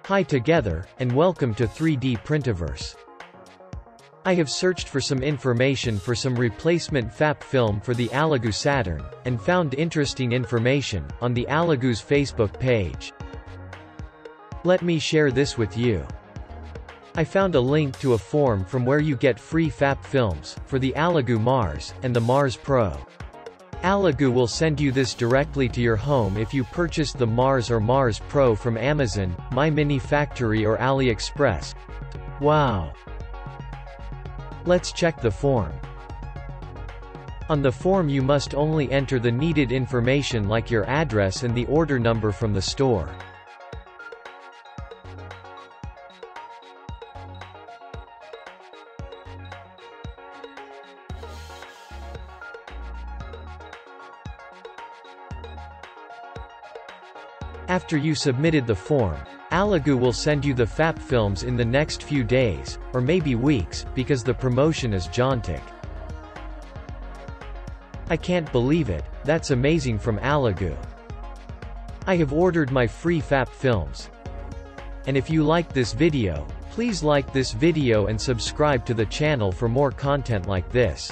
Hi together, and welcome to 3D Printiverse. I have searched for some information for some replacement FEP film for the Elegoo Saturn, and found interesting information on the Elegoo's Facebook page. Let me share this with you. I found a link to a form from where you get free FEP films, for the Elegoo Mars, and the Mars Pro. Elegoo will send you this directly to your home if you purchase the Mars or Mars Pro from Amazon, My Mini Factory or AliExpress. Wow! Let's check the form. On the form you must only enter the needed information like your address and the order number from the store. After you submitted the form, Elegoo will send you the FEP films in the next few days, or maybe weeks, because the promotion is jaunting. I can't believe it, that's amazing from Elegoo. I have ordered my free FEP films. And if you liked this video, please like this video and subscribe to the channel for more content like this.